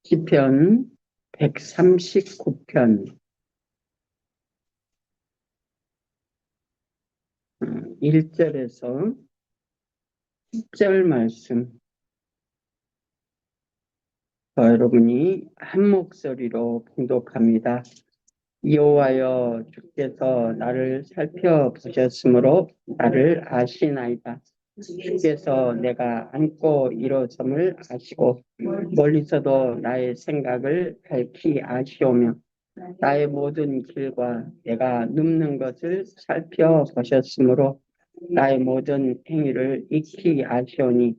시편 139편 1절에서 10절 말씀, 여러분이 한 목소리로 봉독합니다. 여호와여, 주께서 나를 살펴보셨으므로 나를 아시나이다. 주께서 내가 앉고 일어섬을 아시고 멀리서도 나의 생각을 밝히 아시오며 나의 모든 길과 내가 눕는 것을 살펴보셨으므로 나의 모든 행위를 익히 아시오니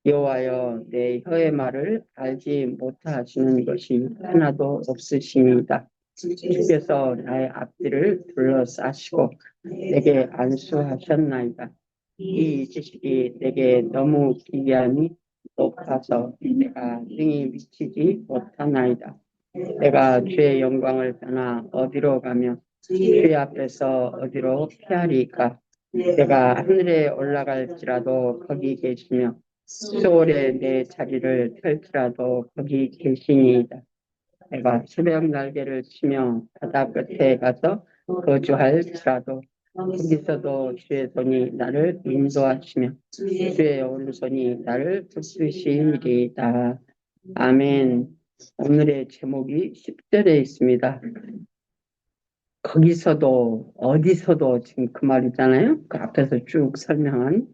여호와여, 내 혀의 말을 알지 못하시는 것이 하나도 없으십니다. 주께서 나의 앞뒤를 둘러싸시고 내게 안수하셨나이다. 이 지식이 내게 너무 기이하니 높아서 내가 능히 미치지 못하나이다. 내가 주의 영광을 떠나 어디로 가며 주의 앞에서 어디로 피하리까? 내가 하늘에 올라갈지라도 거기 계시며 수월에 내 자리를 펼치라도 거기 계시니이다. 내가 새벽 날개를 치며 바다 끝에 가서 거주할지라도 거기서도 주의 손이 나를 인도하시며 주의 오른손이 나를 붙드시리이다. 아멘. 오늘의 제목이 10절에 있습니다. 거기서도 어디서도 지금 그 말이잖아요. 그 앞에서 쭉 설명한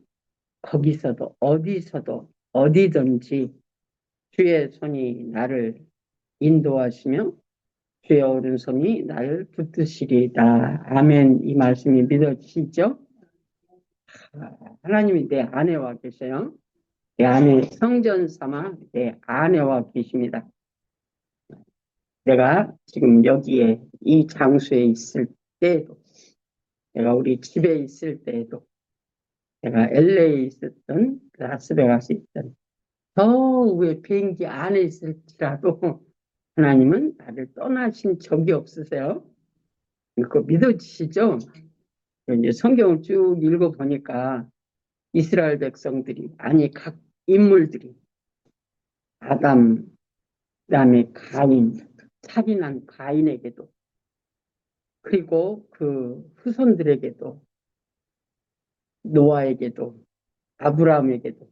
거기서도 어디서도 어디든지 주의 손이 나를 인도하시며 주의 오른손이 나를 붙드시리이다. 아멘. 이 말씀이 믿어지시죠? 하나님이 내 안에와 계셔요. 내 안에 성전 삼아 내 안에와 계십니다. 내가 지금 여기에 이 장소에 있을 때에도, 내가 우리 집에 있을 때에도, 내가 LA에 있었던 라스베가스에 있던 저 위에 비행기 안에 있을지라도 하나님은 나를 떠나신 적이 없으세요. 그거 믿어지시죠? 이제 성경을 쭉 읽어보니까 이스라엘 백성들이, 아니 각 인물들이, 아담, 그다음에 가인, 살인한 가인에게도, 그리고 그 후손들에게도, 노아에게도, 아브라함에게도,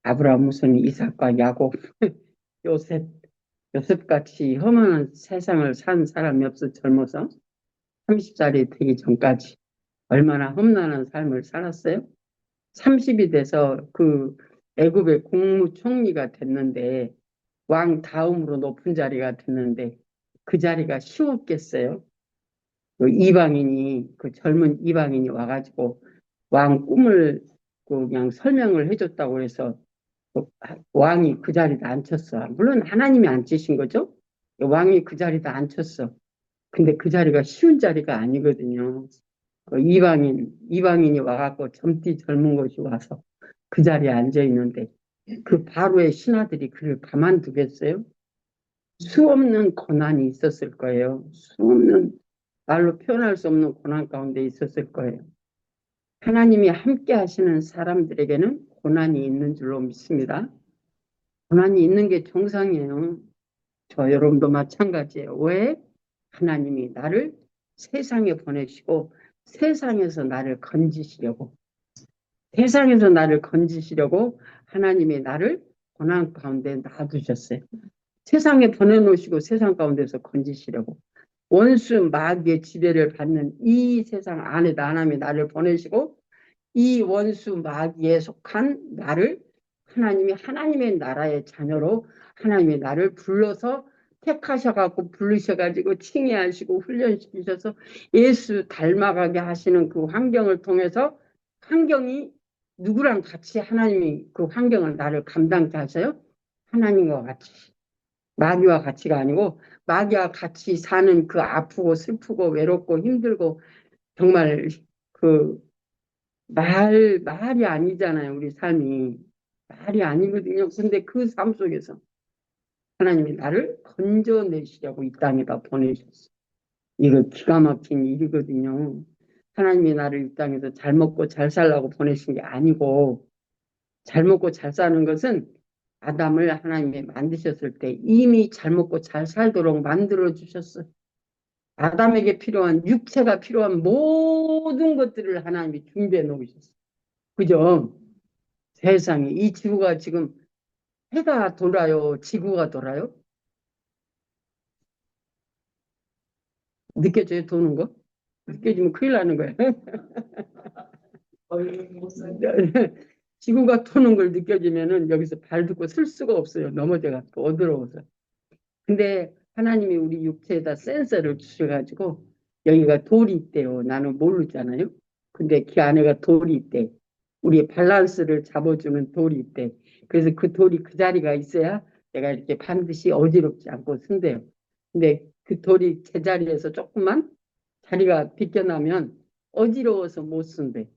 아브라함 후손 이삭과 야곱, 요셉, 요셉같이 험한 세상을 산 사람이 없어. 젊어서 30살이 되기 전까지 얼마나 험난한 삶을 살았어요. 30이 돼서 그 애굽의 국무총리가 됐는데, 왕 다음으로 높은 자리가 됐는데 그 자리가 쉬웠겠어요? 그 이방인이, 그 젊은 이방인이 와가지고 왕 꿈을 그냥 설명을 해줬다고 해서 그 왕이 그 자리에 앉혔어. 물론 하나님이 앉히신 거죠. 왕이 그 자리에 앉혔어. 근데 그 자리가 쉬운 자리가 아니거든요. 그 이방인이 와갖고 젊디 젊은 것이 와서 그 자리에 앉아 있는데 그 바로의 신하들이 그를 가만두겠어요? 수없는 고난이 있었을 거예요. 수없는, 말로 표현할 수 없는 고난 가운데 있었을 거예요. 하나님이 함께 하시는 사람들에게는 고난이 있는 줄로 믿습니다. 고난이 있는 게 정상이에요. 저 여러분도 마찬가지예요. 왜? 하나님이 나를 세상에 보내시고 세상에서 나를 건지시려고, 세상에서 나를 건지시려고 하나님이 나를 고난 가운데 놔두셨어요. 세상에 보내놓으시고 세상 가운데서 건지시려고, 원수 마귀의 지배를 받는 이 세상 안에다 하나님이 나를 보내시고 이 원수 마귀에 속한 나를 하나님이 하나님의 나라의 자녀로 하나님이 나를 불러서 택하셔갖고 부르셔가지고 칭의하시고 훈련시키셔서 예수 닮아가게 하시는 그 환경을 통해서, 환경이 누구랑 같이 하나님이 그 환경을 나를 감당케 하셔요? 하나님과 같이. 마귀와 같이가 아니고 마귀와 같이 사는 그 아프고 슬프고 외롭고 힘들고 정말 그 말이 아니잖아요. 우리 삶이 말이 아니거든요. 근데 그 삶 속에서 하나님이 나를 건져내시려고 이 땅에다 보내셨어요. 이거 기가 막힌 일이거든요. 하나님이 나를 이 땅에서 잘 먹고 잘 살라고 보내신 게 아니고, 잘 먹고 잘 사는 것은 아담을 하나님이 만드셨을 때 이미 잘 먹고 잘 살도록 만들어 주셨어요. 아담에게 필요한 육체가 필요한 모든 것들을 하나님이 준비해 놓으셨어요. 그죠? 세상에 이 지구가 지금 해가 돌아요? 지구가 돌아요? 느껴져요, 도는 거? 느껴지면 큰일 나는 거예요. 지구가 도는 걸 느껴지면은 여기서 발 딛고 설 수가 없어요. 넘어져갖고 어지러워서. 근데 하나님이 우리 육체에다 센서를 주셔가지고 여기가 돌이 있대요. 나는 모르잖아요. 근데 그 안에가 돌이 있대. 우리의 밸런스를 잡아주는 돌이 있대. 그래서 그 돌이 그 자리가 있어야 내가 이렇게 반드시 어지럽지 않고 쓴대요. 근데 그 돌이 제자리에서 조금만 자리가 비껴나면 어지러워서 못 쓴대.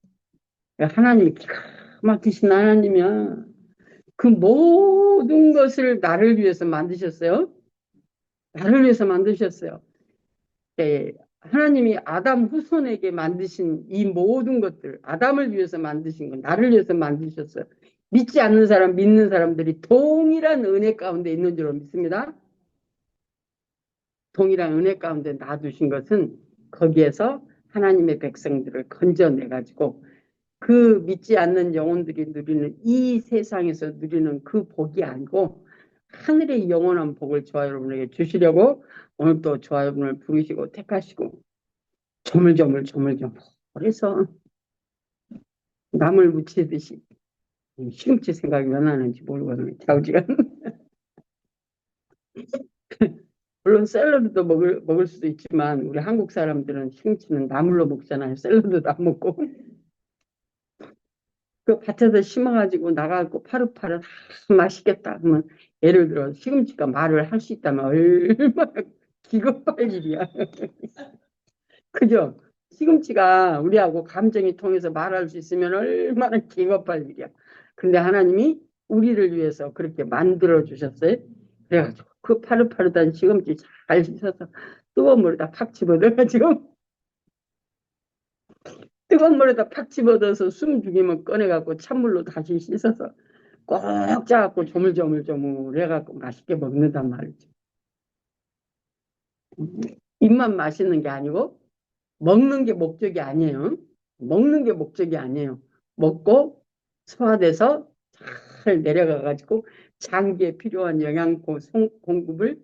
하나님이 기가 막히신 하나님이야. 그 모든 것을 나를 위해서 만드셨어요. 나를 위해서 만드셨어요. 예, 하나님이 아담 후손에게 만드신 이 모든 것들, 아담을 위해서 만드신 건 나를 위해서 만드셨어요. 믿지 않는 사람, 믿는 사람들이 동일한 은혜 가운데 있는 줄 믿습니다. 동일한 은혜 가운데 놔두신 것은 거기에서 하나님의 백성들을 건져내가지고 그 믿지 않는 영혼들이 누리는 이 세상에서 누리는 그 복이 아니고 하늘의 영원한 복을 저와 여러분에게 주시려고 오늘 또 저와 여러분을 부르시고 택하시고 조물조물 그래서 나물 무치듯이 시금치 생각이 왜 나는지 모르거든요. 자우지간 물론 샐러드도 먹을 수도 있지만 우리 한국 사람들은 시금치는 나물로 먹잖아요. 샐러드도 안 먹고 그 밭에서 심어가지고 나가고 파릇파릇 맛있겠다 그러면 예를 들어 시금치가 말을 할 수 있다면 얼마나 기겁할 일이야. 그죠? 시금치가 우리하고 감정이 통해서 말할 수 있으면 얼마나 기겁할 일이야. 근데 하나님이 우리를 위해서 그렇게 만들어 주셨어요. 그래가지고 그 파릇파릇한 시금치 잘 씻어서 뜨거운 물에다 팍 집어넣어가지고 뜨거운 물에다 팍 집어넣어서 숨 죽이면 꺼내갖고 찬물로 다시 씻어서 꼭 짜갖고 조물조물 해갖고 맛있게 먹는단 말이죠. 입만 맛있는 게 아니고 먹는 게 목적이 아니에요. 먹는 게 목적이 아니에요. 먹고 소화돼서 잘 내려가가지고 장기에 필요한 영양 공급을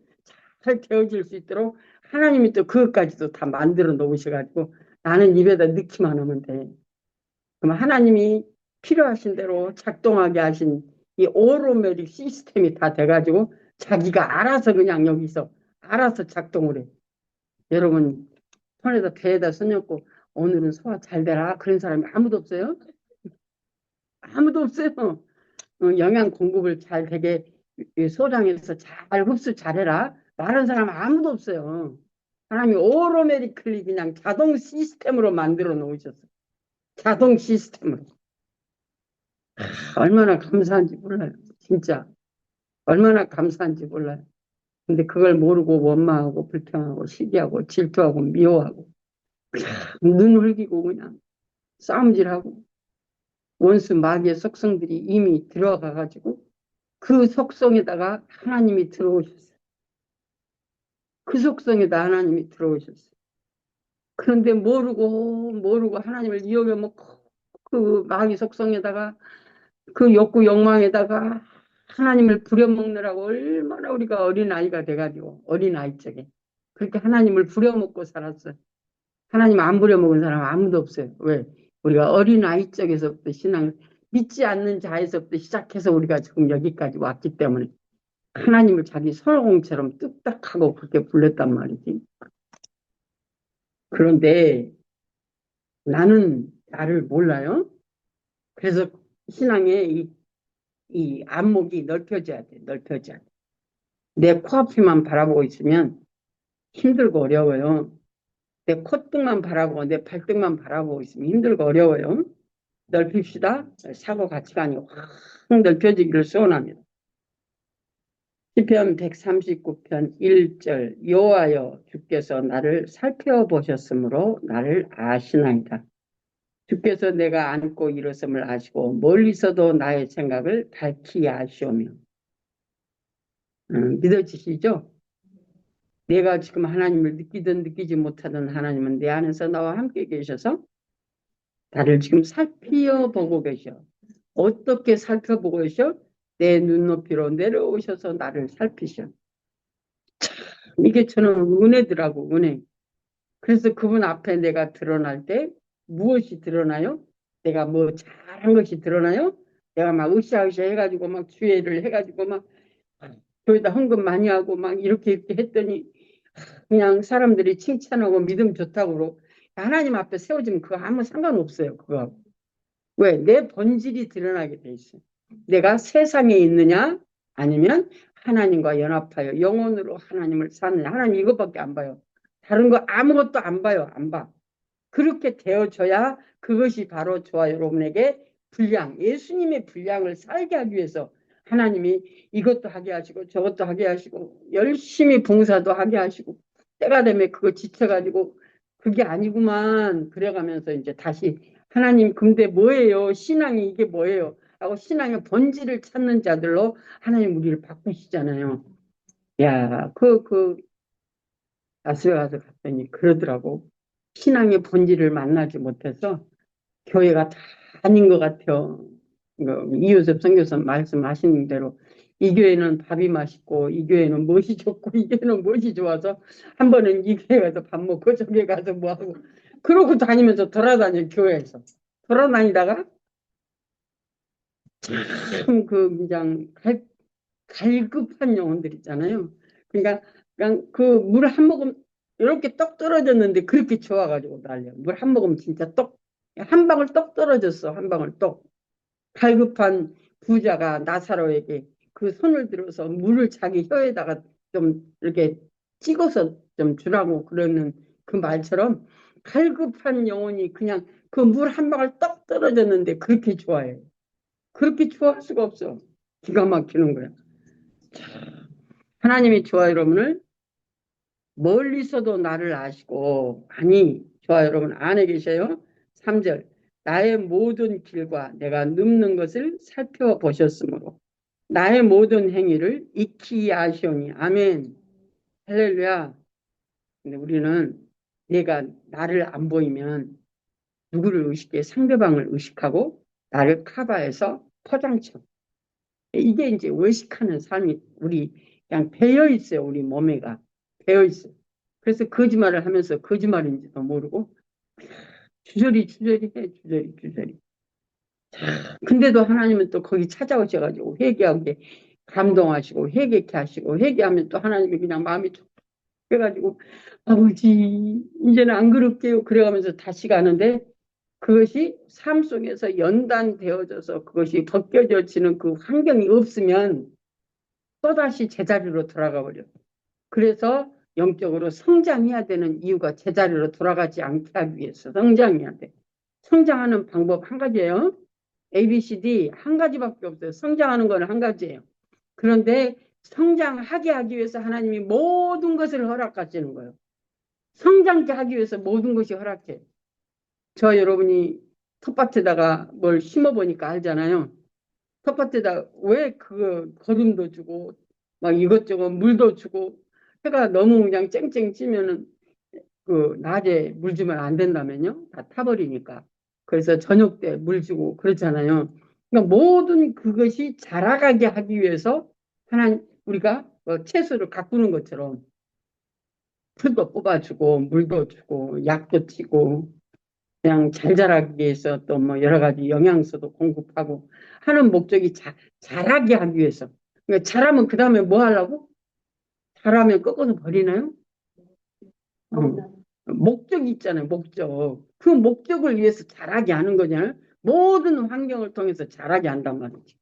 잘 되어질 수 있도록 하나님이 또 그것까지도 다 만들어 놓으셔가지고 나는 입에다 넣기만 하면 돼. 그럼 하나님이 필요하신 대로 작동하게 하신 이 오로메릭 시스템이 다 돼가지고 자기가 알아서 그냥 여기서 알아서 작동을 해. 여러분 손에다 배에다 손 얹고 오늘은 소화 잘 되라 그런 사람이 아무도 없어요? 아무도 없어요. 영양 공급을 잘 되게 소장해서 잘 흡수 잘해라 말하는 사람 아무도 없어요. 하나님이 오로메리클리 그냥 자동 시스템으로 만들어 놓으셨어요. 자동 시스템으로. 얼마나 감사한지 몰라요. 진짜 얼마나 감사한지 몰라요. 근데 그걸 모르고 원망하고 불평하고 시기하고 질투하고 미워하고 그냥 눈 흘기고 그냥 싸움질하고 원수 마귀의 속성들이 이미 들어가가지고 그 속성에다가 하나님이 들어오셨어요. 그 속성에다 하나님이 들어오셨어요. 그런데 모르고 하나님을 이용해 먹고 그 마귀 속성에다가 그 욕구 욕망에다가 하나님을 부려먹느라고 얼마나 우리가 어린아이가 돼가지고 어린아이 쪽에 그렇게 하나님을 부려먹고 살았어요. 하나님 안 부려먹은 사람 아무도 없어요. 왜? 우리가 어린아이 쪽에서부터 신앙을 믿지 않는 자에서부터 시작해서 우리가 지금 여기까지 왔기 때문에 하나님을 자기 손오공처럼 뚝딱하고 그렇게 불렀단 말이지. 그런데 나는 나를 몰라요. 그래서 신앙의 이 안목이 넓혀져야 돼. 넓혀져야 돼. 내 코앞에만 바라보고 있으면 힘들고 어려워요. 내 콧등만 바라보고 내 발등만 바라보고 있으면 힘들고 어려워요. 넓힙시다. 사고 가치관이 확 넓혀지기를 소원합니다. 시편 139편 1절 여호와여 주께서 나를 살펴보셨으므로 나를 아시나이다. 주께서 내가 앉고 일어섬을 아시고 멀리서도 나의 생각을 밝히 아시오며 믿어지시죠? 내가 지금 하나님을 느끼든 느끼지 못하든 하나님은 내 안에서 나와 함께 계셔서 나를 지금 살펴보고 계셔. 어떻게 살펴보고 계셔? 내 눈높이로 내려오셔서 나를 살피셔. 이게 저는 은혜더라고, 은혜. 그래서 그분 앞에 내가 드러날 때 무엇이 드러나요? 내가 뭐 잘한 것이 드러나요? 내가 막 으쌰으쌰 해가지고 막 주회를 해가지고 막 교회다 헌금 많이 하고 막 이렇게 했더니 그냥 사람들이 칭찬하고 믿음 좋다고 그러고 하나님 앞에 세워지면 그거 아무 상관없어요. 그거. 왜? 내 본질이 드러나게 돼 있어요. 내가 세상에 있느냐 아니면 하나님과 연합하여 영혼으로 하나님을 사느냐. 하나님 이것밖에 안 봐요. 다른 거 아무것도 안 봐요. 안 봐. 그렇게 되어져야 그것이 바로 저와 여러분에게 분량, 예수님의 분량을 살게 하기 위해서 하나님이 이것도 하게 하시고 저것도 하게 하시고 열심히 봉사도 하게 하시고 때가 되면 그거 지쳐가지고 그게 아니구만 그래가면서 이제 다시 하나님 근데 뭐예요? 신앙이 이게 뭐예요? 하고 신앙의 본질을 찾는 자들로 하나님 우리를 바꾸시잖아요. 야, 라스베가스 갔더니 그러더라고. 신앙의 본질을 만나지 못해서 교회가 다 아닌 것 같아요. 이효섭 선교사 말씀하시는 대로 이 교회는 밥이 맛있고 이 교회는 무엇이 좋고 이 교회는 무엇이 좋아서 한 번은 이 교회 가서 밥 먹고 저기 가서 뭐 하고 그러고 다니면서 돌아다녀 교회에서 돌아다니다가 참 그 그냥 갈급한 영혼들 있잖아요. 그러니까 그냥 그 물 한 모금 이렇게 떡 떨어졌는데 그렇게 좋아가지고 난리야. 물 한 모금 진짜 떡 한 방울 떡 떨어졌어. 한 방울 떡. 갈급한 부자가 나사로에게 그 손을 들어서 물을 자기 혀에다가 좀 이렇게 찍어서 좀 주라고 그러는 그 말처럼 갈급한 영혼이 그냥 그 물 한 방울 떡 떨어졌는데 그렇게 좋아해. 그렇게 좋아할 수가 없어. 기가 막히는 거야. 하나님이 저와 여러분을 멀리서도 나를 아시고 아니 저와 여러분 안에 계셔요. 3절 나의 모든 길과 내가 눕는 것을 살펴보셨으므로 나의 모든 행위를 익히 아시오니 아멘 할렐루야. 근데 우리는 내가 나를 안 보이면 누구를 의식해 상대방을 의식하고 나를 커버해서 포장쳐. 이게 이제 외식하는 삶이 우리 그냥 배어 있어요. 우리 몸에가 배어 있어요. 그래서 거짓말을 하면서 거짓말인지도 모르고 주저리 해 주저리. 근데도 하나님은 또 거기 찾아오셔가지고 회개하게 감동하시고 회개케 하시고 회개하면 또 하나님이 그냥 마음이 좁해가지고 아버지 이제는 안 그럴게요. 그래가면서 다시 가는데 그것이 삶 속에서 연단되어져서 그것이 벗겨져지는 그 환경이 없으면 또다시 제자리로 돌아가 버려. 그래서 영적으로 성장해야 되는 이유가 제자리로 돌아가지 않게 하기 위해서 성장해야 돼. 성장하는 방법 한 가지예요. A, B, C, D 한 가지밖에 없어요. 성장하는 건 한 가지예요. 그런데 성장하게 하기 위해서 하나님이 모든 것을 허락하시는 거예요. 성장케 하기 위해서 모든 것이 허락해. 저 여러분이 텃밭에다가 뭘 심어보니까 알잖아요. 텃밭에다 왜 그 거름도 주고 막 이것저것 물도 주고 해가 너무 그냥 쨍쨍 찌면은 그 낮에 물 주면 안 된다면요. 다 타버리니까. 그래서 저녁 때 물 주고 그렇잖아요. 그러니까 모든 그것이 자라가게 하기 위해서 하나님 우리가 채소를 가꾸는 것처럼 풀도 뽑아주고 물도 주고 약도 치고 그냥 잘 자라기 위해서 또 뭐 여러 가지 영양소도 공급하고 하는 목적이 자라게 하기 위해서. 그러니까 자라면 그 다음에 뭐 하려고? 자라면 꺾어서 버리나요? 목적이 있잖아요, 목적. 그 목적을 위해서 자라게 하는 거잖아요. 모든 환경을 통해서 자라게 한단 말이지.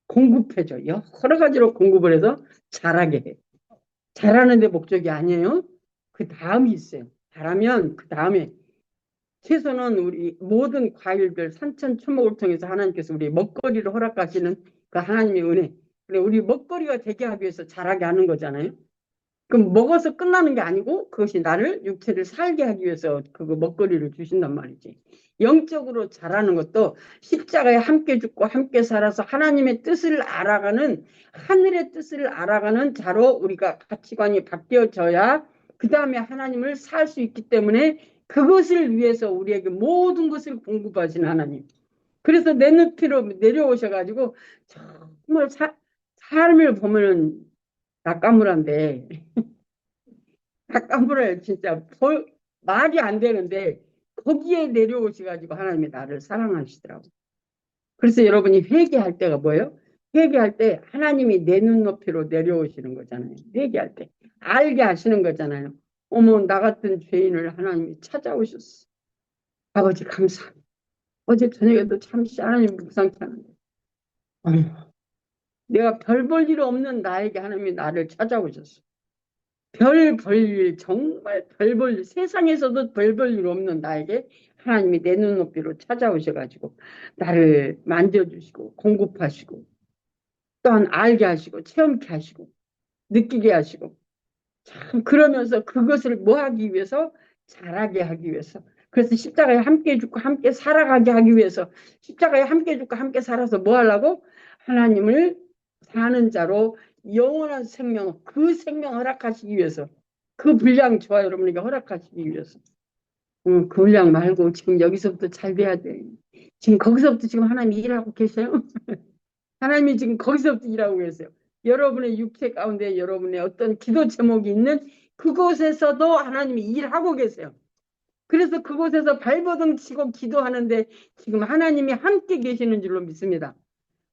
공급해줘. 여러 가지로 공급을 해서 자라게 해. 자라는데 목적이 아니에요. 그 다음이 있어요. 자라면 그 다음에 채소는 우리 모든 과일들 산천초목을 통해서 하나님께서 우리 먹거리를 허락하시는 그 하나님의 은혜. 그래 우리 먹거리가 되게 하기 위해서 자라게 하는 거잖아요. 그럼 먹어서 끝나는 게 아니고 그것이 나를 육체를 살게 하기 위해서 그거 먹거리를 주신단 말이지. 영적으로 자라는 것도 십자가에 함께 죽고 함께 살아서 하나님의 뜻을 알아가는 하늘의 뜻을 알아가는 자로 우리가 가치관이 바뀌어져야 그 다음에 하나님을 살 수 있기 때문에 그것을 위해서 우리에게 모든 것을 공급하신 하나님. 그래서 내 눈으로 내려오셔가지고 정말 사람을 보면은 낙가물한데 닭가물을 진짜 말이 안 되는데 거기에 내려오셔가지고 하나님이 나를 사랑하시더라고. 그래서 여러분이 회개할 때가 뭐예요? 회개할 때 하나님이 내 눈높이로 내려오시는 거잖아요. 회개할 때 알게 하시는 거잖아요. 어머, 나 같은 죄인을 하나님이 찾아오셨어. 아버지 감사합니다. 어제 저녁에도 잠시 하나님 묵상치 않은데 내가 별 볼 일 없는 나에게 하나님이 나를 찾아오셨어. 별 볼 일, 정말 별 볼 일, 세상에서도 별 볼 일 없는 나에게 하나님이 내 눈높이로 찾아오셔가지고 나를 만져주시고 공급하시고 또한 알게 하시고 체험케 하시고 느끼게 하시고 참 그러면서 그것을 뭐 하기 위해서 자라게 하기 위해서 그래서 십자가에 함께 죽고 함께 살아가게 하기 위해서 십자가에 함께 죽고 함께 살아서 뭐 하려고 하나님을 사는 자로 영원한 생명 그 생명 허락하시기 위해서 그 분량 저와 여러분에게 허락하시기 위해서 그 분량 말고 지금 여기서부터 잘 돼야 돼. 지금 거기서부터 지금 하나님이 일하고 계세요. 하나님이 지금 거기서부터 일하고 계세요. 여러분의 육체 가운데 여러분의 어떤 기도 제목이 있는 그곳에서도 하나님이 일하고 계세요. 그래서 그곳에서 발버둥 치고 기도하는데 지금 하나님이 함께 계시는 줄로 믿습니다.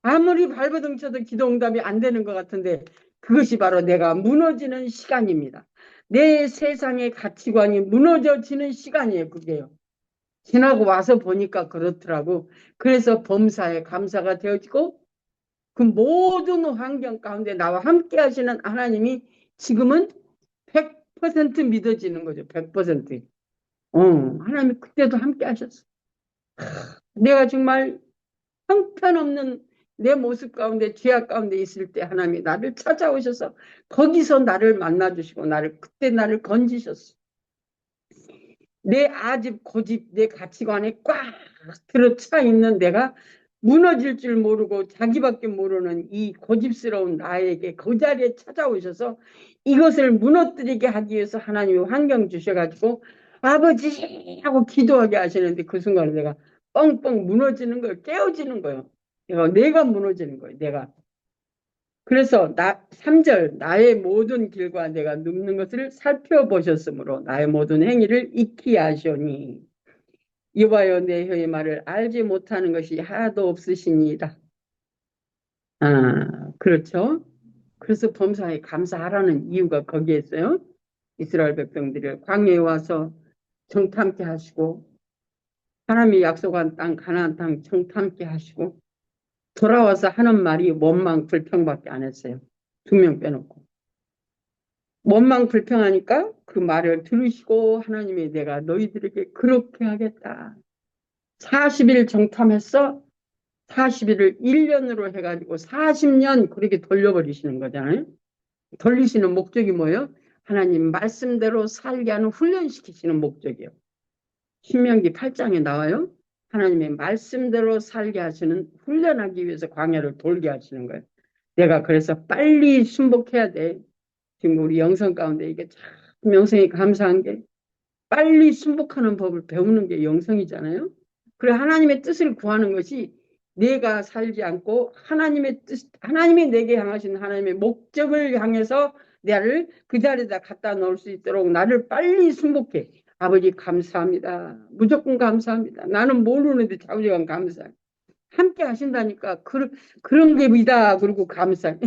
아무리 발버둥 쳐도 기도 응답이 안 되는 것 같은데 그것이 바로 내가 무너지는 시간입니다. 내 세상의 가치관이 무너져지는 시간이에요. 그게요. 지나고 와서 보니까 그렇더라고. 그래서 범사에 감사가 되어지고 그 모든 환경 가운데 나와 함께 하시는 하나님이 지금은 100% 믿어지는 거죠. 100%. 하나님이 그때도 함께 하셨어. 내가 정말 형편없는 내 모습 가운데 죄악 가운데 있을 때 하나님이 나를 찾아오셔서 거기서 나를 만나주시고 그때 나를 건지셨어. 내 아집 고집 내 가치관에 꽉 들어차 있는 내가 무너질 줄 모르고 자기밖에 모르는 이 고집스러운 나에게 그 자리에 찾아오셔서 이것을 무너뜨리게 하기 위해서 하나님이 환경 주셔가지고 아버지 하고 기도하게 하시는데 그 순간에 내가 뻥뻥 무너지는 거예요. 깨어지는 거예요. 내가 무너지는 거예요. 내가. 그래서 3절 나의 모든 길과 내가 눕는 것을 살펴보셨으므로 나의 모든 행위를 익히 하시오니 이봐요 내 혀의 말을 알지 못하는 것이 하나도 없으시니이다. 그렇죠. 그래서 범사에 감사하라는 이유가 거기에 있어요. 이스라엘 백성들이 광야에 와서 정탐케 하시고 하나님이 약속한 땅 가나안 땅 정탐케 하시고 돌아와서 하는 말이 원망 불평밖에 안 했어요. 2명 빼놓고. 원망 불평하니까 그 말을 들으시고 하나님이 내가 너희들에게 그렇게 하겠다. 40일 정탐했어. 40일을 1년으로 해가지고 40년 그렇게 돌려버리시는 거잖아요. 돌리시는 목적이 뭐예요? 하나님 말씀대로 살게 하는 훈련시키시는 목적이에요. 신명기 8장에 나와요. 하나님의 말씀대로 살게 하시는 훈련하기 위해서 광야를 돌게 하시는 거예요. 내가 그래서 빨리 순복해야 돼. 지금 우리 영성 가운데 이게 참 영성이 감사한 게 빨리 순복하는 법을 배우는 게 영성이잖아요. 그래 하나님의 뜻을 구하는 것이 내가 살지 않고 하나님의 뜻, 하나님이 내게 향하신 하나님의 목적을 향해서 나를 그 자리에다 갖다 놓을 수 있도록 나를 빨리 순복해. 아버지 감사합니다. 무조건 감사합니다. 나는 모르는데 자우지간 감사해. 함께 하신다니까 그런 게 믿다. 그리고 감사해.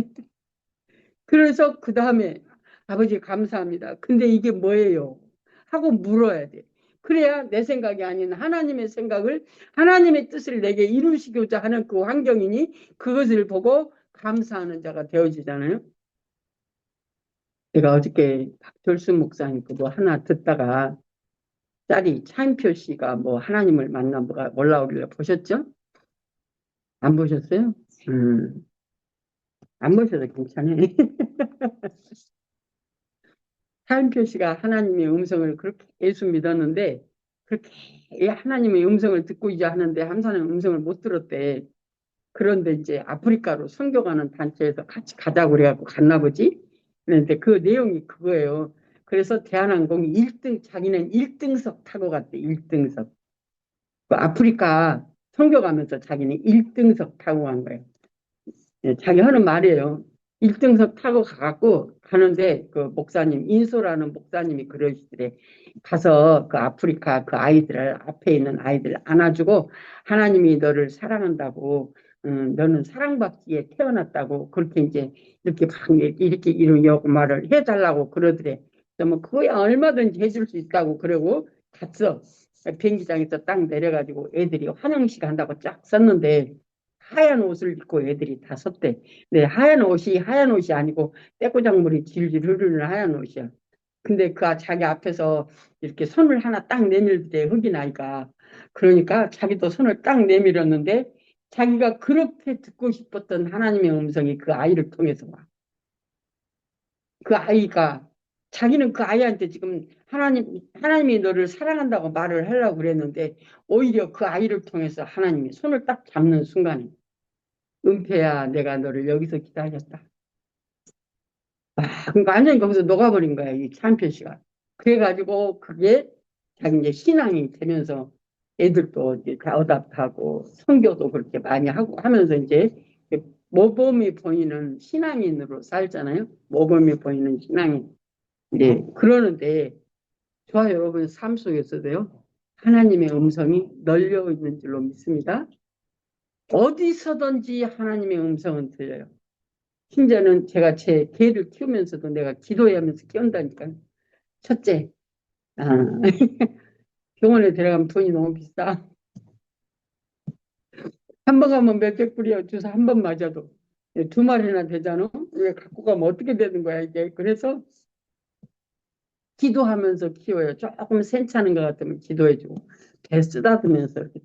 그래서 그 다음에 아버지 감사합니다. 근데 이게 뭐예요? 하고 물어야 돼. 그래야 내 생각이 아닌 하나님의 생각을 하나님의 뜻을 내게 이루시고자 하는 그 환경이니 그것을 보고 감사하는 자가 되어지잖아요. 제가 어저께 박철수 목사님 그거 하나 듣다가 딸이 차인표 씨가 뭐 하나님을 만나 뭐가 올라오길래 보셨죠? 안 보셨어요? 안 보셔도 괜찮아요. 차인표 씨가 하나님의 음성을 그렇게 예수 믿었는데 그렇게 하나님의 음성을 듣고 이제 하는데 함사는 음성을 못 들었대. 그런데 이제 아프리카로 선교 가는 단체에서 같이 가자고 그래갖고 갔나 보지. 그런데 그 내용이 그거예요. 그래서 대한항공이 1등, 자기는 1등석 타고 갔대. 1등석. 그 아프리카 선교 가면서 자기는 1등석 타고 간 거예요. 예, 자기 하는 말이에요. 1등석 타고 가갖고 가는데 그 목사님, 인소라는 목사님이 그러시더래. 가서 그 아프리카 그 아이들을, 앞에 있는 아이들 안아주고 하나님이 너를 사랑한다고, 너는 사랑받기에 태어났다고 그렇게 이제 이렇게 막 이렇게 이런 말을 해달라고 그러더래. 뭐 그거야 얼마든지 해줄 수 있다고 그러고 갔어. 비행기장에서 딱 내려가지고 애들이 환영식 한다고 쫙 썼는데 하얀 옷을 입고 애들이 다 섰대. 근데 하얀 옷이 아니고 떼고작물이 질질 흐르는 하얀 옷이야. 근데 그 자기 앞에서 이렇게 손을 하나 딱 내밀 때 흙이 나니까 그러니까 자기도 손을 딱 내밀었는데 자기가 그렇게 듣고 싶었던 하나님의 음성이 그 아이를 통해서 와. 그 아이가 자기는 그 아이한테 지금 하나님이 너를 사랑한다고 말을 하려고 그랬는데 오히려 그 아이를 통해서 하나님이 손을 딱 잡는 순간에 은폐야, 내가 너를 여기서 기다렸다. 그러니까 완전히 거기서 녹아버린 거야, 이 차은표 씨가. 그래가지고 그게 자기 이제 신앙이 되면서 애들도 이제 다 어답하고 선교도 그렇게 많이 하고 하면서 이제 모범이 보이는 신앙인으로 살잖아요. 모범이 보이는 신앙인. 네, 그러는데 저와 여러분 삶 속에서도요, 하나님의 음성이 널려 있는 줄로 믿습니다. 어디서든지 하나님의 음성은 들려요. 심지어는 제가 제 개를 키우면서도 내가 기도하면서 키운다니까요. 첫째, 아, 병원에 들어가면 돈이 너무 비싸. 한 번 가면 몇백 불이야. 주사 한 번 맞아도. 두 마리나 되잖아. 왜 갖고 가면 어떻게 되는 거야, 이게. 그래서 기도하면서 키워요. 조금 센차는 것 같으면 기도해주고, 배 쓰다듬으면서 이렇게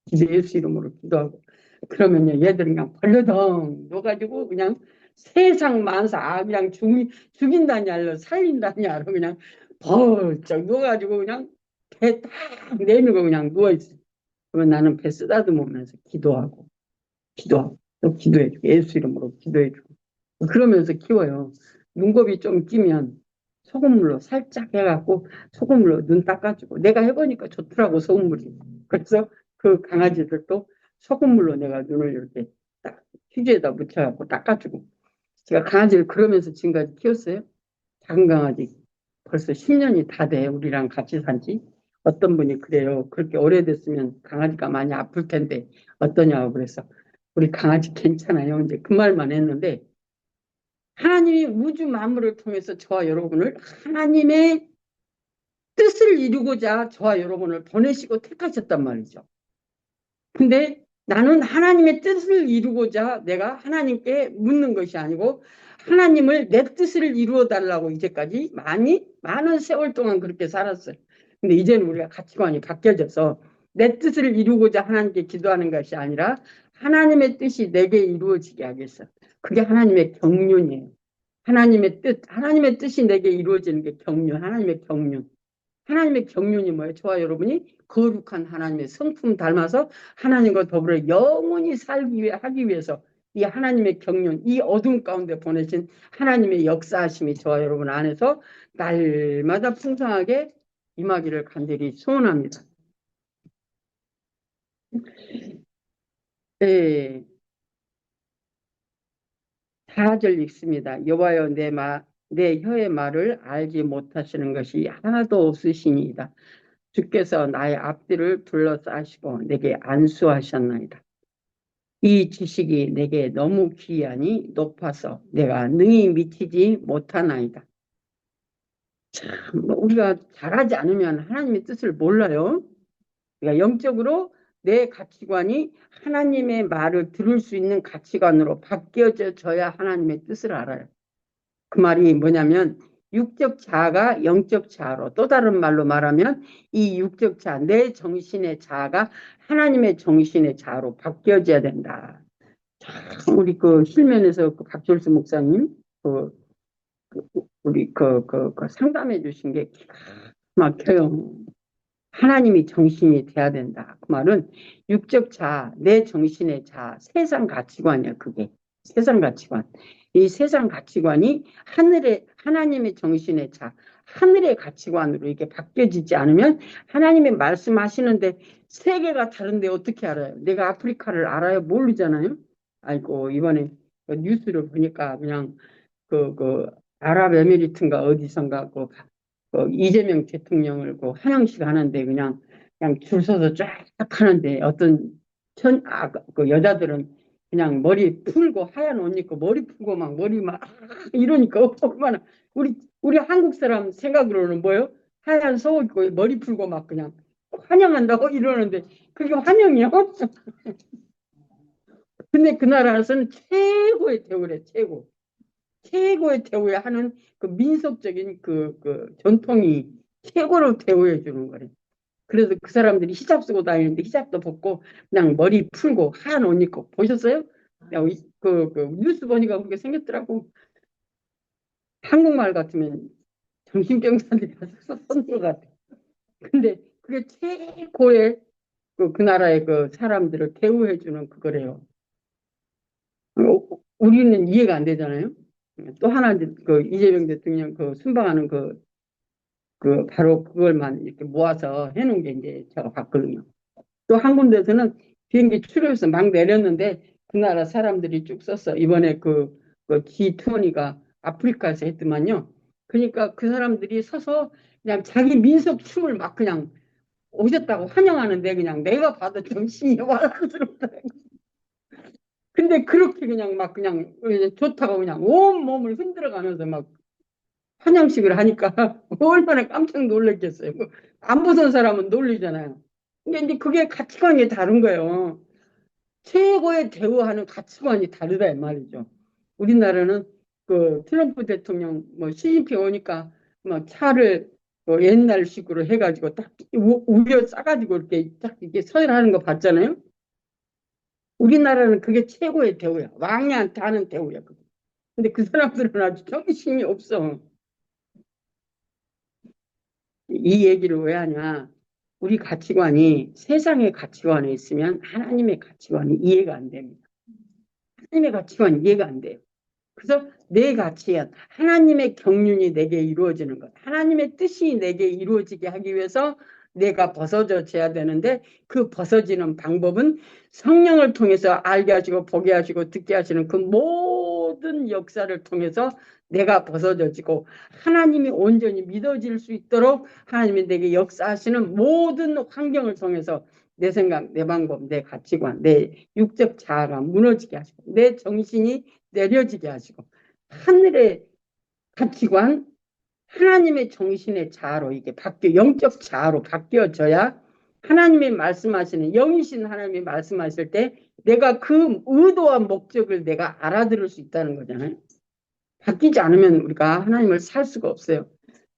기도 예수 이름으로 기도하고. 그러면요, 얘들은 그냥 벌러덩 넣어가지고 그냥 세상 만사, 그냥 죽인다니 알로 살린다니 알로 그냥 벌쩍 누워가지고 그냥 배 딱 내밀고 그냥 누워있어. 그러면 나는 배 쓰다듬으면서 기도하고, 또 기도해주고, 예수 이름으로 기도해주고. 그러면서 키워요. 눈곱이 좀 끼면 소금물로 살짝 해갖고 소금물로 눈 닦아주고 내가 해보니까 좋더라고 소금물이. 그래서 그 강아지들도 소금물로 내가 눈을 이렇게 딱 휴지에다 묻혀갖고 닦아주고 제가 강아지를 그러면서 지금까지 키웠어요. 작은 강아지 벌써 10년이 다 돼. 우리랑 같이 산지. 어떤 분이 그래요. 그렇게 오래됐으면 강아지가 많이 아플 텐데 어떠냐고 그래서 우리 강아지 괜찮아요. 이제 그 말만 했는데 하나님이 우주 만물을 통해서 저와 여러분을 하나님의 뜻을 이루고자 저와 여러분을 보내시고 택하셨단 말이죠. 근데 나는 하나님의 뜻을 이루고자 내가 하나님께 묻는 것이 아니고 하나님을 내 뜻을 이루어 달라고 이제까지 많은 세월 동안 그렇게 살았어요. 근데 이제는 우리가 가치관이 바뀌어져서 내 뜻을 이루고자 하나님께 기도하는 것이 아니라 하나님의 뜻이 내게 이루어지게 하겠어. 그게 하나님의 경륜이에요. 하나님의 뜻이 내게 이루어지는 게 경륜, 하나님의 경륜. 하나님의 경륜이 뭐예요? 저와 여러분이 거룩한 하나님의 성품 닮아서 하나님과 더불어 영원히 하기 위해서 이 하나님의 경륜, 이 어둠 가운데 보내신 하나님의 역사하심이 저와 여러분 안에서 날마다 풍성하게 임하기를 간절히 소원합니다. 네, 4절 읽습니다. 여호와여 내 혀의 말을 알지 못하시는 것이 하나도 없으시니이다. 주께서 나의 앞뒤를 둘러싸시고 내게 안수하셨나이다. 이 지식이 내게 너무 귀하니 높아서 내가 능히 미치지 못하나이다. 참, 우리가 잘하지 않으면 하나님의 뜻을 몰라요. 그러니까 영적으로 내 가치관이 하나님의 말을 들을 수 있는 가치관으로 바뀌어져야 하나님의 뜻을 알아요. 그 말이 뭐냐면 육적 자아가 영적 자아로 또 다른 말로 말하면 이 육적 자아, 내 정신의 자아가 하나님의 정신의 자아로 바뀌어져야 된다. 참 우리 그 실면에서 그 박철수 목사님 그 우리 그 상담해 주신 게 기가 막혀요. 하나님이 정신이 돼야 된다. 그 말은 육적 자, 내 정신의 자, 세상 가치관이야, 그게. 세상 가치관. 이 세상 가치관이 하나님의 정신의 자, 하늘의 가치관으로 이게 바뀌어지지 않으면 하나님이 말씀하시는데 세계가 다른데 어떻게 알아요? 내가 아프리카를 알아요? 모르잖아요? 아이고, 이번에 그 뉴스를 보니까 그냥 아랍에미리트인가 어디선가 이재명 대통령을 환영식 하는데 그냥 줄 서서 쫙 하는데 어떤 그 여자들은 그냥 머리 풀고 하얀 옷 입고 머리 풀고 막 머리 막 이러니까 얼마나 우리 한국 사람 생각으로는 뭐요? 하얀 속옷 입고 머리 풀고 막 그냥 환영한다고 이러는데 그게 환영이요? 근데 그 나라에서는 최고의 대우래 최고. 최고의 대우에 하는 그 민속적인 그 전통이 최고로 대우해 주는 거래. 그래서 그 사람들이 히잡 쓰고 다니는데 히잡도 벗고 그냥 머리 풀고 하얀 옷 입고 보셨어요? 그 뉴스 보니까 그렇게 생겼더라고. 한국말 같으면 정신병자들이 가서 손들 같아. 근데 그게 최고의 그 나라의 그 사람들을 대우해 주는 그거래요. 우리는 이해가 안 되잖아요. 또 하나 이제 그 이재명 대통령 그 순방하는 바로 그걸만 이렇게 모아서 해놓은 게 이제 제가 봤거든요. 또 한 군데서는 비행기 추려서 막 내렸는데 그 나라 사람들이 쭉 썼어. 이번에 그 G20가 아프리카에서 했더만요. 그러니까 그 사람들이 서서 그냥 자기 민속 춤을 막 그냥 오셨다고 환영하는데 그냥 내가 봐도 정신이 와라들었다. 근데 그렇게 그냥 막 그냥 좋다고 그냥 온 몸을 흔들어가면서 막 환영식을 하니까 얼마나 깜짝 놀랐겠어요. 안 보던 사람은 놀리잖아요. 근데 이제 그게 가치관이 다른 거예요. 최고의 대우하는 가치관이 다르다 이 말이죠. 우리나라는 그 트럼프 대통령 뭐 시진핑 오니까 막 차를 뭐 옛날식으로 해가지고 딱 우려 싸가지고 이렇게 딱 이렇게 서열하는 거 봤잖아요. 우리나라는 그게 최고의 대우야. 왕년한테 하는 대우야. 그게. 근데 그 사람들은 아주 정신이 없어. 이 얘기를 왜 하냐? 우리 가치관이 세상의 가치관에 있으면 하나님의 가치관이 이해가 안 됩니다. 하나님의 가치관이 이해가 안 돼요. 그래서 내 가치야 하나님의 경륜이 내게 이루어지는 것. 하나님의 뜻이 내게 이루어지게 하기 위해서 내가 벗어져야 되는데 그 벗어지는 방법은 성령을 통해서 알게 하시고 보게 하시고 듣게 하시는 그 모든 역사를 통해서 내가 벗어져지고 하나님이 온전히 믿어질 수 있도록 하나님이 내게 역사하시는 모든 환경을 통해서 내 생각, 내 방법, 내 가치관, 내 육적 자아가 무너지게 하시고 내 정신이 내려지게 하시고 하늘의 가치관, 하나님의 정신의 자아로 이게 영적 자아로 바뀌어져야 하나님이 말씀하시는 영이신 하나님이 말씀하실 때 내가 그 의도와 목적을 내가 알아들을 수 있다는 거잖아요. 바뀌지 않으면 우리가 하나님을 살 수가 없어요.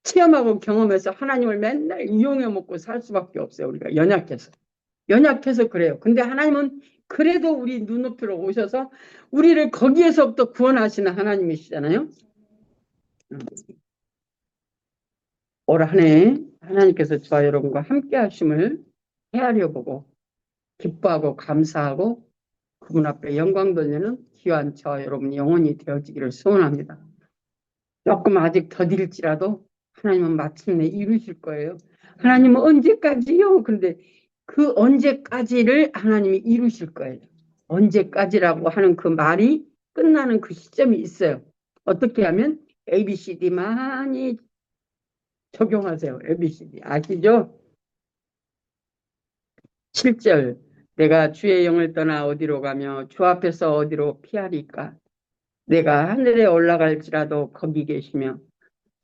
체험하고 경험해서 하나님을 맨날 이용해 먹고 살 수밖에 없어요. 우리가 연약해서 그래요. 근데 하나님은 그래도 우리 눈높이로 오셔서 우리를 거기에서부터 구원하시는 하나님이시잖아요. 올 한 해 하나님께서 저와 여러분과 함께 하심을 헤아려 보고 기뻐하고 감사하고 그분 앞에 영광 돌리는 귀한 저와 여러분 영혼이 되어지기를 소원합니다. 조금 아직 더딜지라도 하나님은 마침내 이루실 거예요. 하나님은 언제까지요? 그런데 그 언제까지를 하나님이 이루실 거예요. 언제까지라고 하는 그 말이 끝나는 그 시점이 있어요. 어떻게 하면 ABCD 많이 적용하세요. ABCD 아시죠? 7절 내가 주의 영을 떠나 어디로 가며 주 앞에서 어디로 피하리까? 내가 하늘에 올라갈지라도 거기 계시며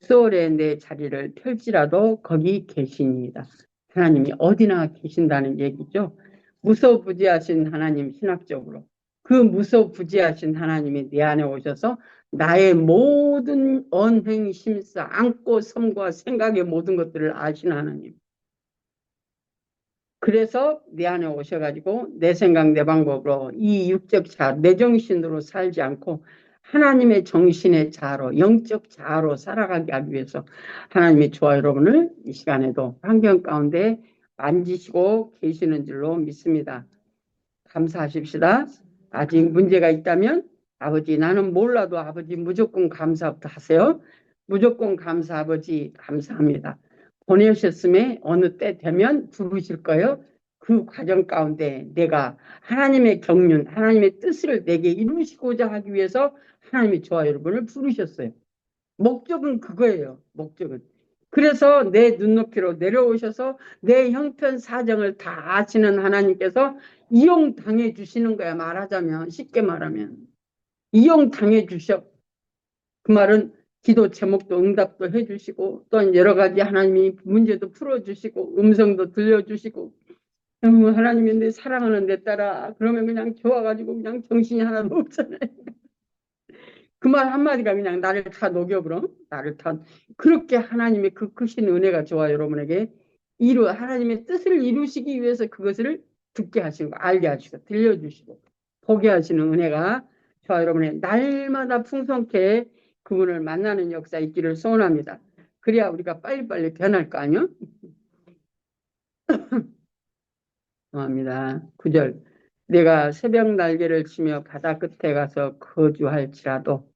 수월에 내 자리를 펼지라도 거기 계시니이다. 하나님이 어디나 계신다는 얘기죠. 무소부지하신 하나님 신학적으로 그 무소부지하신 하나님이 내 안에 오셔서 나의 모든 언행 심사 안고 섬과 생각의 모든 것들을 아시는 하나님. 그래서 내 안에 오셔가지고 내 생각 내 방법으로 이 육적 자 내 정신으로 살지 않고 하나님의 정신의 자아로, 영적 자아로 살아가게 하기 위해서 하나님의 저와 여러분을 이 시간에도 환경 가운데 만지시고 계시는 줄로 믿습니다. 감사하십시다. 아직 문제가 있다면 아버지 나는 몰라도 아버지 무조건 감사부터 하세요. 무조건 감사 아버지 감사합니다. 보내셨음에 어느 때 되면 부르실 거예요. 그 과정 가운데 내가 하나님의 경륜, 하나님의 뜻을 내게 이루시고자 하기 위해서 하나님이 저와 여러분을 부르셨어요. 목적은 그거예요. 목적은. 그래서 내 눈높이로 내려오셔서 내 형편 사정을 다 아시는 하나님께서 이용당해 주시는 거야. 말하자면 쉽게 말하면 이용당해 주셔. 그 말은 기도 제목도 응답도 해주시고 또 여러 가지 하나님이 문제도 풀어주시고 음성도 들려주시고 하나님이 내 사랑하는 내 딸아 그러면 그냥 좋아가지고 그냥 정신이 하나도 없잖아요. 그 말 한마디가 그냥 나를 다 녹여버려. 나를 다. 그렇게 하나님의 그 크신 은혜가 저와 여러분에게 하나님의 뜻을 이루시기 위해서 그것을 듣게 하시고, 알게 하시고, 들려주시고, 보게 하시는 은혜가 저와 여러분의 날마다 풍성케 그분을 만나는 역사 있기를 소원합니다. 그래야 우리가 빨리빨리 변할 거 아니요? 감사합니다. 9절. 내가 새벽 날개를 치며 바다 끝에 가서 거주할지라도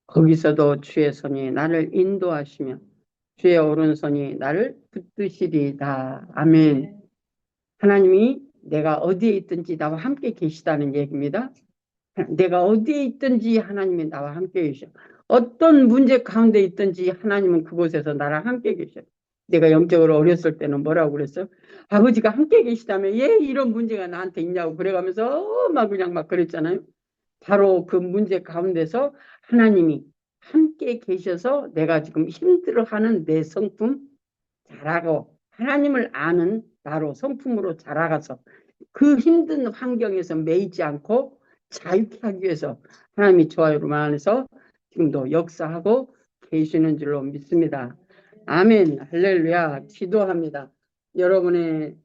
거기서도 주의 손이 나를 인도하시며 주의 오른손이 나를 붙드시리다. 아멘. 하나님이 내가 어디에 있든지 나와 함께 계시다는 얘기입니다. 내가 어디에 있든지 하나님이 나와 함께 계셔. 어떤 문제 가운데 있든지 하나님은 그곳에서 나랑 함께 계셔. 내가 영적으로 어렸을 때는 뭐라고 그랬어? 아버지가 함께 계시다면 왜 이런 문제가 나한테 있냐고 그래가면서 막 그냥 막 그랬잖아요. 바로 그 문제 가운데서 하나님이 함께 계셔서 내가 지금 힘들어하는 내 성품 자라고 하나님을 아는 나로 성품으로 자라가서 그 힘든 환경에서 매이지 않고 자유케 하기 위해서 하나님이 저와 여러분 안에서 지금도 역사하고 계시는 줄로 믿습니다. 아멘. 할렐루야. 기도합니다. 여러분의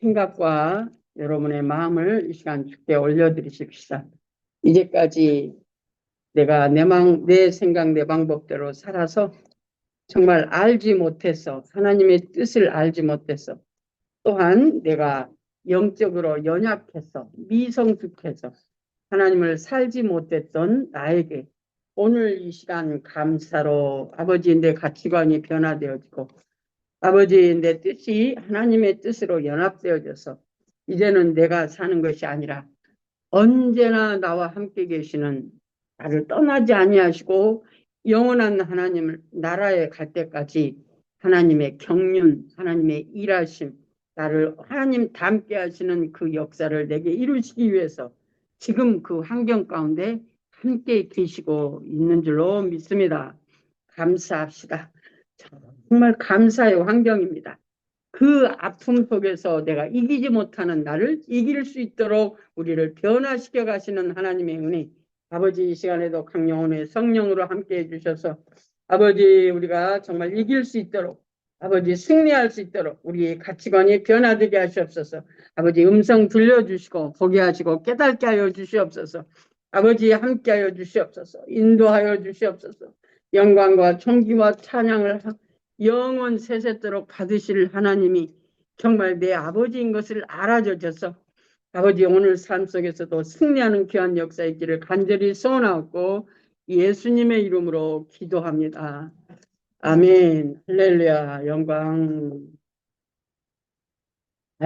생각과 여러분의 마음을 이 시간 주께 올려드리십시다. 이제까지 내가 내 생각, 내 방법대로 살아서 정말 알지 못했어. 하나님의 뜻을 알지 못했어. 또한 내가 영적으로 연약해서 미성숙해서 하나님을 살지 못했던 나에게 오늘 이 시간 감사로 아버지 내 가치관이 변화되어지고 아버지 내 뜻이 하나님의 뜻으로 연합되어져서 이제는 내가 사는 것이 아니라 언제나 나와 함께 계시는 나를 떠나지 아니하시고 영원한 하나님을 나라에 갈 때까지 하나님의 경륜, 하나님의 일하심, 나를 하나님 닮게 하시는 그 역사를 내게 이루시기 위해서 지금 그 환경 가운데 함께 계시고 있는 줄로 믿습니다. 감사합시다. 정말 감사의 환경입니다. 그 아픔 속에서 내가 이기지 못하는 나를 이길 수 있도록 우리를 변화시켜 가시는 하나님의 은혜. 아버지 이 시간에도 강영원의 성령으로 함께 해주셔서 아버지 우리가 정말 이길 수 있도록 아버지 승리할 수 있도록 우리의 가치관이 변화되게 하시옵소서. 아버지 음성 들려주시고 보게 하시고 깨닫게 하여 주시옵소서. 아버지 함께 하여 주시옵소서. 인도하여 주시옵소서. 영광과 존귀와 찬양을 영원 세세도록 받으실 하나님이 정말 내 아버지인 것을 알아주셔서 아버지 오늘 삶 속에서도 승리하는 귀한 역사 있기를 간절히 소원하고 예수님의 이름으로 기도합니다. 아멘. 할렐루야. 영광.